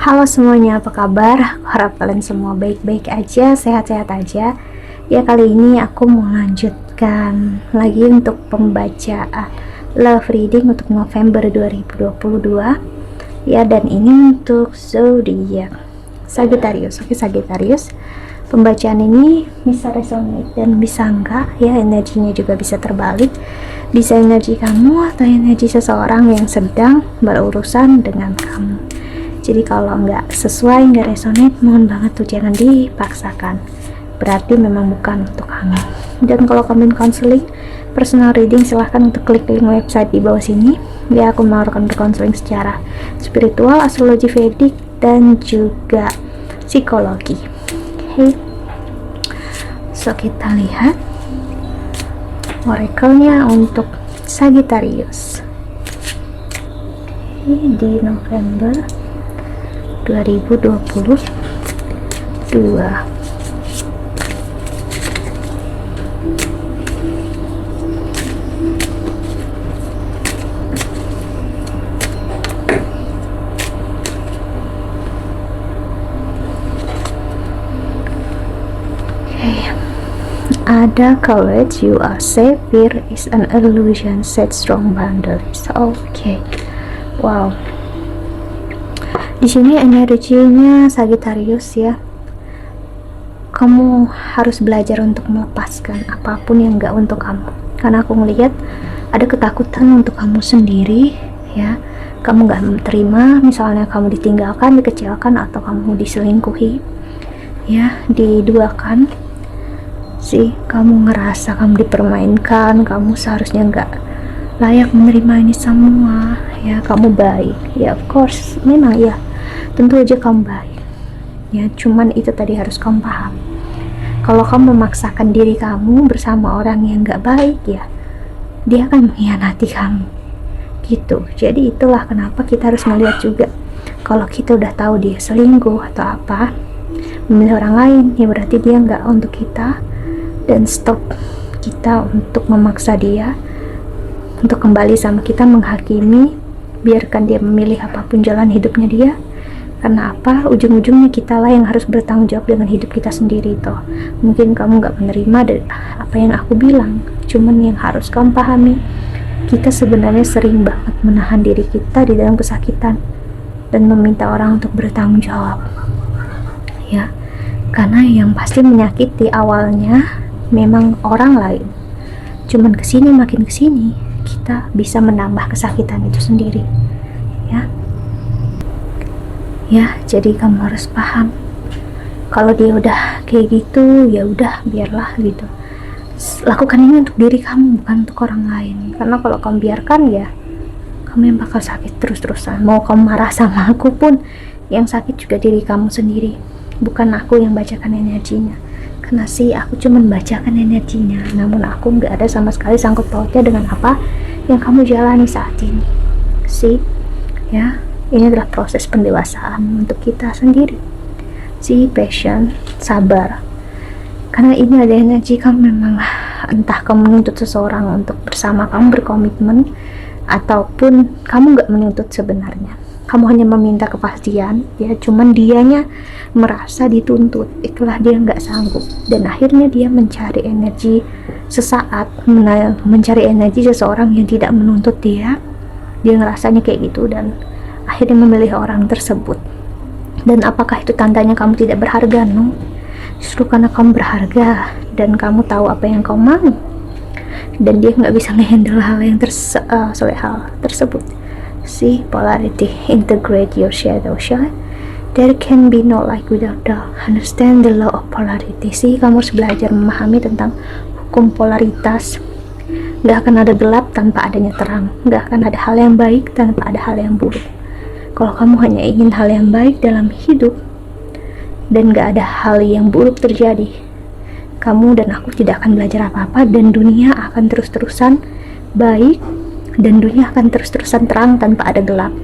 Halo semuanya, apa kabar? Aku harap kalian semua baik-baik aja, sehat-sehat aja. Ya, kali ini aku mau lanjutkan lagi untuk pembacaan love reading untuk November 2022. Ya, dan ini untuk zodiak Sagittarius. Oke, Sagittarius. Pembacaan ini bisa resonate dan bisa enggak, ya, energinya juga bisa terbalik. Bisa energi kamu atau energi seseorang yang sedang berurusan dengan kamu. Jadi kalau nggak sesuai, nggak resonate, mohon banget tuh jangan dipaksakan, berarti memang bukan untuk kamu. Dan kalau kamu counseling, personal reading, silahkan untuk klik link website di bawah sini. Ya, aku menawarkan konseling secara spiritual, astrologi Vedic, dan juga psikologi. Oke, so kita lihat oracle-nya untuk Sagittarius di November 2022. Ada courage, you are safe, fear is an illusion, set strong boundaries. Oke. Wow. Di sini energinya Sagittarius, ya. Kamu harus belajar untuk melepaskan apapun yang enggak untuk kamu. Karena aku melihat ada ketakutan untuk kamu sendiri, ya. Kamu enggak terima misalnya kamu ditinggalkan, dikecilkan, atau kamu diselingkuhi, ya, diduakan. Kamu ngerasa kamu dipermainkan, kamu seharusnya nggak layak menerima ini semua, ya. Kamu baik, ya, of course, memang, ya, tentu aja kamu baik, ya. Cuman itu tadi harus kamu paham, kalau kamu memaksakan diri kamu bersama orang yang nggak baik, ya, dia akan mengkhianati kamu, gitu. Jadi itulah kenapa kita harus melihat juga, kalau kita udah tahu dia selingkuh atau apa, memilih orang lain, ya berarti dia nggak untuk kita. Dan stop kita untuk memaksa dia untuk kembali sama kita, menghakimi. Biarkan dia memilih apapun jalan hidupnya dia. Karena apa? Ujung-ujungnya kita lah yang harus bertanggung jawab dengan hidup kita sendiri toh. Mungkin kamu gak menerima dari apa yang aku bilang, cuman yang harus kamu pahami, kita sebenarnya sering banget menahan diri kita di dalam kesakitan dan meminta orang untuk bertanggung jawab, ya. Karena yang pasti menyakiti awalnya memang orang lain, cuman makin kesini kita bisa menambah kesakitan itu sendiri, ya. Jadi kamu harus paham, kalau dia udah kayak gitu, ya udah, biarlah gitu. Lakukan ini untuk diri kamu, bukan untuk orang lain. Karena kalau kamu biarkan, ya kamu yang bakal sakit terus-terusan. Mau kamu marah sama aku pun, yang sakit juga diri kamu sendiri, bukan aku yang bacakan energinya. Karena aku cuma bacakan energinya, namun aku nggak ada sama sekali sangkut pautnya dengan apa yang kamu jalani saat ini. Ya, ini adalah proses pendewasaan untuk kita sendiri. Patient, sabar. Karena ini ada energi kamu memang, entah kamu menuntut seseorang untuk bersama kamu berkomitmen, ataupun kamu nggak menuntut sebenarnya. Kamu hanya meminta kepastian, ya, cuman dianya merasa dituntut, itulah dia nggak sanggup, dan akhirnya dia mencari energi sesaat, mencari energi seseorang yang tidak menuntut dia ngerasanya kayak gitu, dan akhirnya memilih orang tersebut. Dan apakah itu tandanya kamu tidak berharga? No, justru karena kamu berharga dan kamu tahu apa yang kamu mau, dan dia nggak bisa ngehandle hal yang hal tersebut. Polarity, integrate your shadow shine. There can be no light without dark. Understand the law of polarity. Kamu harus belajar memahami tentang hukum polaritas. Gak akan ada gelap tanpa adanya terang. Gak akan ada hal yang baik tanpa ada hal yang buruk. Kalau kamu hanya ingin hal yang baik dalam hidup dan gak ada hal yang buruk terjadi, kamu dan aku tidak akan belajar apa-apa, dan dunia akan terus-terusan baik, dan dunia akan terus-terusan terang tanpa ada gelap.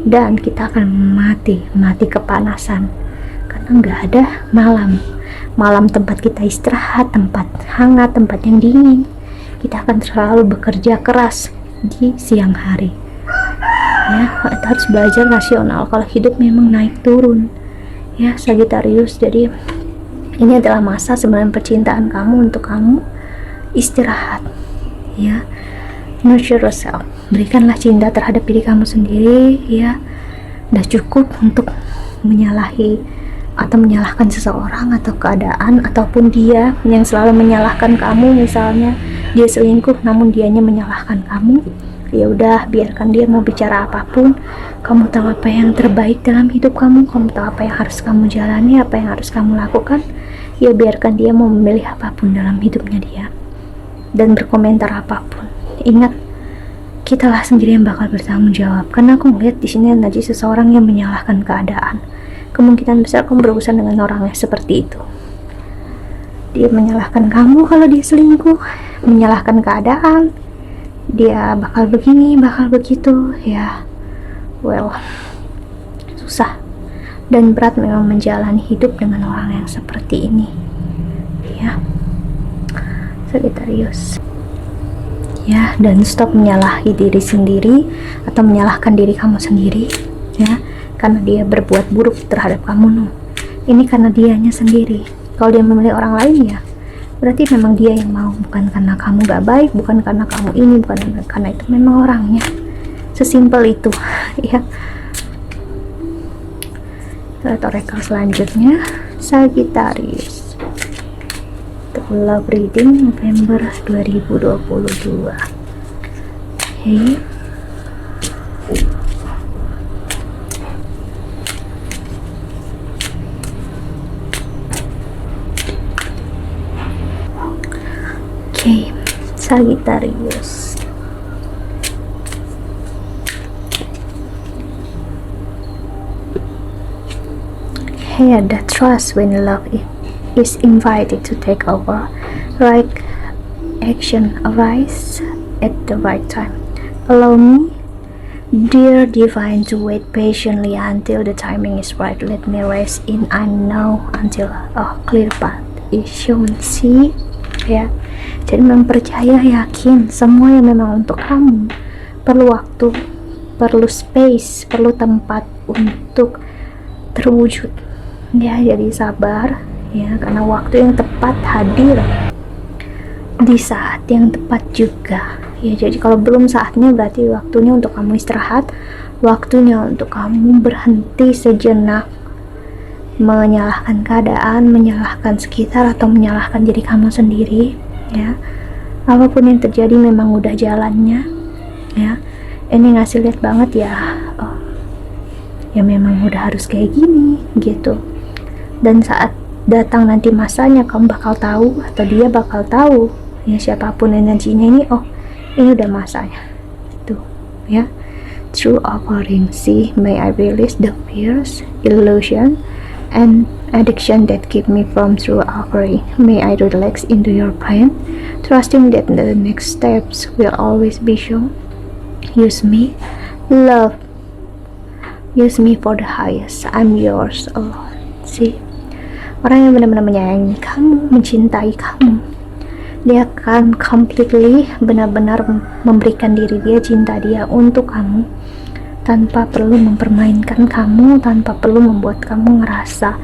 Dan kita akan mati kepanasan karena nggak ada malam tempat kita istirahat, tempat hangat, tempat yang dingin. Kita akan selalu bekerja keras di siang hari. ya. Kita harus belajar rasional kalau hidup memang naik turun, ya Sagittarius. Jadi ini adalah masa sebenarnya percintaan kamu untuk kamu istirahat, ya. Nurture yourself, berikanlah cinta terhadap diri kamu sendiri, ya. Udah cukup untuk menyalahi atau menyalahkan seseorang atau keadaan ataupun dia yang selalu menyalahkan kamu. Misalnya dia selingkuh namun dianya menyalahkan kamu, ya udah biarkan dia mau bicara apapun. Kamu tahu apa yang terbaik dalam hidup kamu, kamu tahu apa yang harus kamu jalani, apa yang harus kamu lakukan, ya biarkan dia mau memilih apapun dalam hidupnya dia dan berkomentar apapun. Ingat, kitalah sendiri yang bakal bertanggung jawab. Karena aku melihat di sini energi seseorang yang menyalahkan keadaan. Kemungkinan besar kamu berurusan dengan orang yang seperti itu. Dia menyalahkan kamu kalau dia selingkuh, menyalahkan keadaan, dia bakal begini, bakal begitu, ya. Well, susah dan berat memang menjalani hidup dengan orang yang seperti ini, ya Sagittarius. Ya, dan stop menyalahi diri sendiri atau menyalahkan diri kamu sendiri, ya, karena dia berbuat buruk terhadap kamu. No, ini karena dianya sendiri. Kalau dia memilih orang lain, ya berarti memang dia yang mau, bukan karena kamu gak baik, bukan karena kamu ini, bukan karena itu, memang orangnya. Sesimpel itu, ya. Lihat oracle selanjutnya, Sagittarius. Love reading November 2022. Okay. Okay, Sagittarius. Hey, the trust when love is invited to take over. Right action arise at the right time. Allow me, dear divine, to wait patiently until the timing is right. Let me rest in I know until a clear path is shown. See, ya. Jadi memang percaya, yakin, semua yang memang untuk kamu perlu waktu, perlu space, perlu tempat untuk terwujud. Ya, jadi sabar, ya, karena waktu yang tepat hadir di saat yang tepat juga. Ya, jadi kalau belum saatnya berarti waktunya untuk kamu istirahat, waktunya untuk kamu berhenti sejenak menyalahkan keadaan, menyalahkan sekitar, atau menyalahkan diri kamu sendiri, ya. Apapun yang terjadi memang udah jalannya, ya. Ini ngasih lihat banget, ya, oh, ya memang udah harus kayak gini, gitu. Dan saat datang nanti masanya, kamu bakal tahu, atau dia bakal tahu, ya, siapapun energinya ini, oh, ini udah masanya, tuh, ya. True offering, see, may I release the fears, illusion, and addiction that keep me from true offering. May I relax into your plan, trusting that the next steps will always be shown. Use me, love, use me for the highest. I'm yours alone. See, orang yang benar-benar menyayangi kamu, mencintai kamu, dia akan completely, benar-benar memberikan diri dia, cinta dia untuk kamu, tanpa perlu mempermainkan kamu, tanpa perlu membuat kamu ngerasa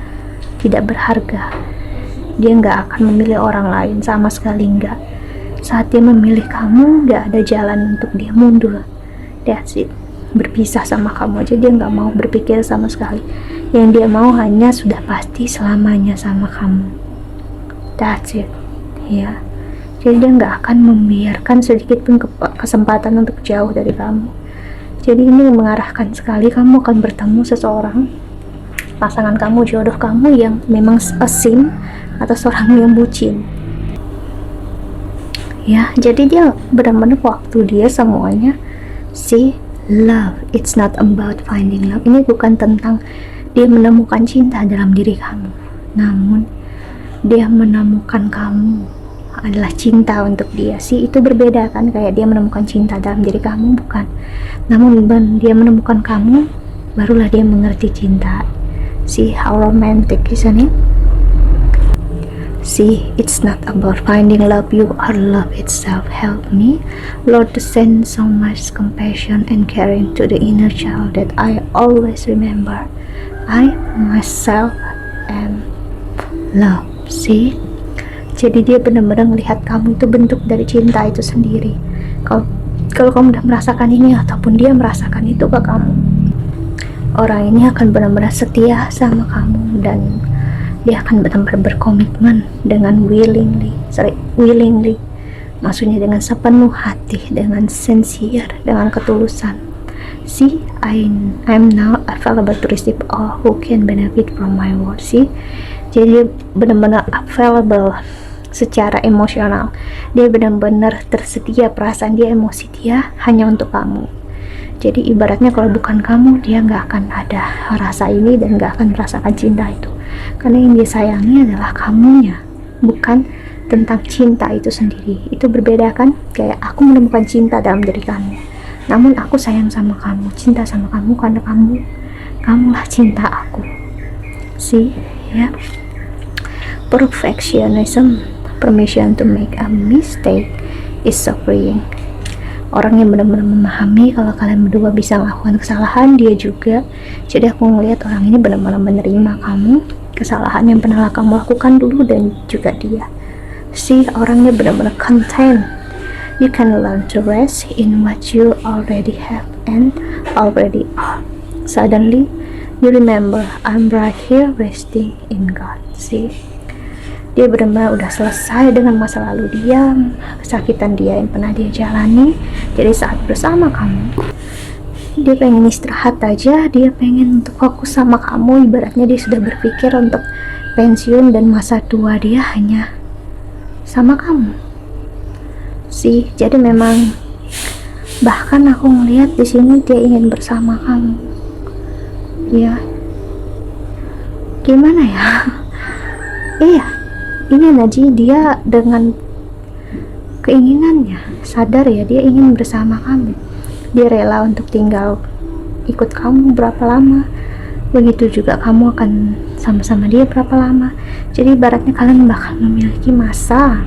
tidak berharga. Dia nggak akan memilih orang lain, sama sekali nggak. Saat dia memilih kamu, nggak ada jalan untuk dia mundur. That's it. Berpisah sama kamu aja dia nggak mau berpikir sama sekali. Yang dia mau hanya sudah pasti selamanya sama kamu. That's it, ya. Jadi dia nggak akan membiarkan sedikit pun kesempatan untuk jauh dari kamu. Jadi ini mengarahkan sekali, kamu akan bertemu seseorang, pasangan kamu, jodoh kamu yang memang asim atau seorang yang bucin, ya. Jadi dia benar-benar waktu dia semuanya. See, love, it's not about finding love. Ini bukan tentang dia menemukan cinta dalam diri kamu, namun dia menemukan kamu adalah cinta untuk dia. Sih, itu berbeda kan, kayak dia menemukan cinta dalam diri kamu, bukan. Namun dia menemukan kamu, barulah dia mengerti cinta. See how romantic, isn't it? See, it's not about finding love, you are love itself. Help me, Lord, to send so much compassion and caring to the inner child that I always remember I myself am love. See, jadi dia benar-benar melihat kamu itu bentuk dari cinta itu sendiri. Kalau kamu udah merasakan ini ataupun dia merasakan itu ke kamu, orang ini akan benar-benar setia sama kamu dan dia akan benar-benar berkomitmen dengan willingly, maksudnya dengan sepenuh hati, dengan sincere, dengan ketulusan. See, I'm now available to receive all who can benefit from my word. See, jadi dia benar-benar available secara emosional, dia benar-benar tersedia, perasaan dia, emosi dia hanya untuk kamu. Jadi ibaratnya kalau bukan kamu, dia nggak akan ada rasa ini dan nggak akan merasakan cinta itu, karena yang dia sayangi adalah kamunya, bukan tentang cinta itu sendiri. Itu berbeda kan, kayak aku menemukan cinta dalam diri kamu, namun aku sayang sama kamu, cinta sama kamu karena kamulah cinta aku. See, ya, perfectionism, permission to make a mistake is so freeing. Orang yang benar-benar memahami kalau kalian berdua bisa melakukan kesalahan, dia juga. Jadi aku ngelihat orang ini benar-benar menerima kamu, kesalahan yang pernah kamu lakukan dulu, dan juga dia. See, orangnya benar-benar content. You can learn to rest in what you already have and already are. Suddenly you remember, I'm right here resting in God. See, dia benar-benar udah selesai dengan masa lalu dia, kesakitan dia yang pernah dia jalani. Jadi saat bersama kamu, dia pengen istirahat aja, dia pengen untuk fokus sama kamu. Ibaratnya dia sudah berpikir untuk pensiun dan masa tua dia hanya sama kamu. Sih, jadi memang bahkan aku ngelihat di sini dia ingin bersama kamu. Ya, gimana ya? Iya, ini Naji, dia dengan keinginannya sadar ya, dia ingin bersama kamu, dia rela untuk tinggal ikut kamu berapa lama, begitu juga kamu akan sama-sama dia berapa lama. Jadi ibaratnya kalian bakal memiliki masa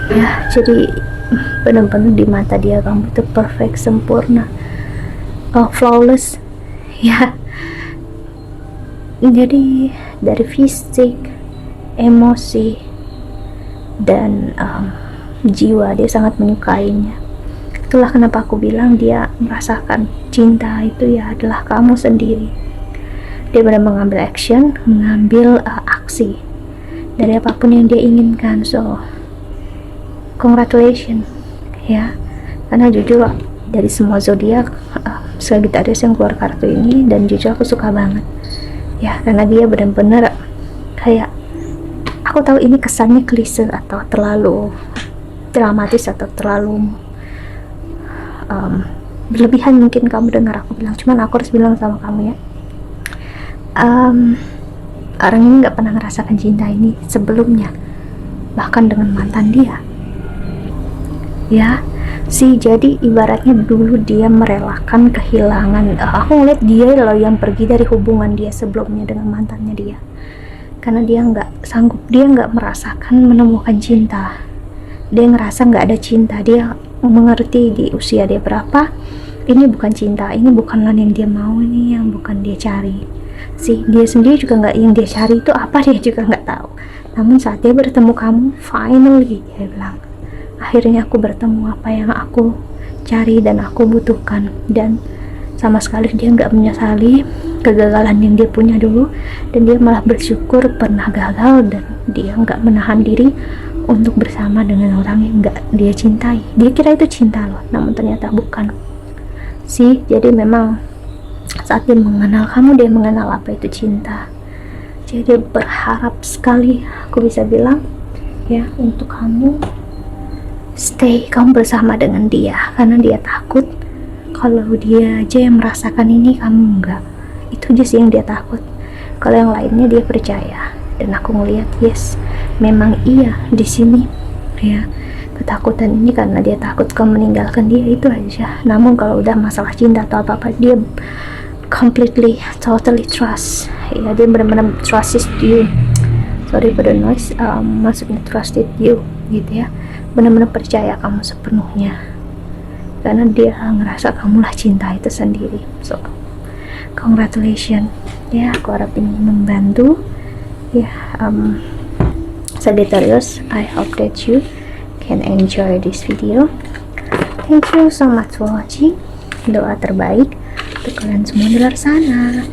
ya, jadi benar-benar di mata dia kamu itu perfect, sempurna, flawless ya. Jadi dari fisik, emosi, dan jiwa dia sangat menyukainya. Itulah kenapa aku bilang dia merasakan cinta itu ya adalah kamu sendiri. Dia benar mengambil action, mengambil aksi dari apapun yang dia inginkan. So congratulations ya, karena jujur dari semua zodiak Sagittarius yang keluar kartu ini, dan jujur aku suka banget ya, karena dia benar-benar kayak, aku tahu ini kesannya klise atau terlalu dramatis atau terlalu berlebihan mungkin kamu dengar aku bilang, cuman aku harus bilang sama kamu ya, orang ini nggak pernah ngerasakan cinta ini sebelumnya, bahkan dengan mantan dia ya. Sih, jadi ibaratnya dulu dia merelakan kehilangan, aku ngeliat dia loh yang pergi dari hubungan dia sebelumnya dengan mantannya dia, karena dia nggak sanggup, dia nggak merasakan menemukan cinta, dia ngerasa nggak ada cinta. Dia mengerti di usia dia berapa, ini bukan cinta, ini bukanlah yang dia mau, ini yang bukan dia cari. Sih, dia sendiri juga nggak, yang dia cari itu apa dia juga nggak tahu. Namun saat dia bertemu kamu, finally dia bilang, akhirnya aku bertemu apa yang aku cari dan aku butuhkan. Dan sama sekali dia nggak menyesali kegagalan yang dia punya dulu, dan dia malah bersyukur pernah gagal, dan dia nggak menahan diri untuk bersama dengan orang yang nggak dia cintai. Dia kira itu cinta loh, namun ternyata bukan. Sih, jadi memang saat dia mengenal kamu, dia mengenal apa itu cinta. Jadi berharap sekali aku bisa bilang ya untuk kamu, stay kamu bersama dengan dia, karena dia takut kalau dia aja yang merasakan ini, kamu enggak. Itu aja sih yang dia takut. Kalau yang lainnya dia percaya, dan aku ngelihat yes, memang iya di sini ya, ketakutan ini karena dia takut kamu meninggalkan dia, itu aja. Namun kalau udah masalah cinta atau apa-apa, dia completely, totally trust ya, dia benar-benar trust you sorry for the noise, maksudnya trusted you gitu ya, benar-benar percaya kamu sepenuhnya, karena dia ngerasa kamu lah cinta itu sendiri. So congratulations ya, aku harap ini membantu ya. Sagittarius, I hope that you can enjoy this video. Thank you so much for watching. Doa terbaik untuk kalian semua di luar sana.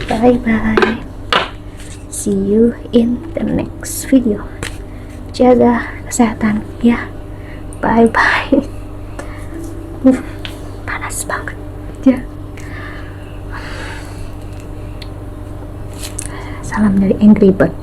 Bye bye, see you in the next video. Jaga kesehatan ya, bye bye. Panas banget ya. Salam dari Angry Bird.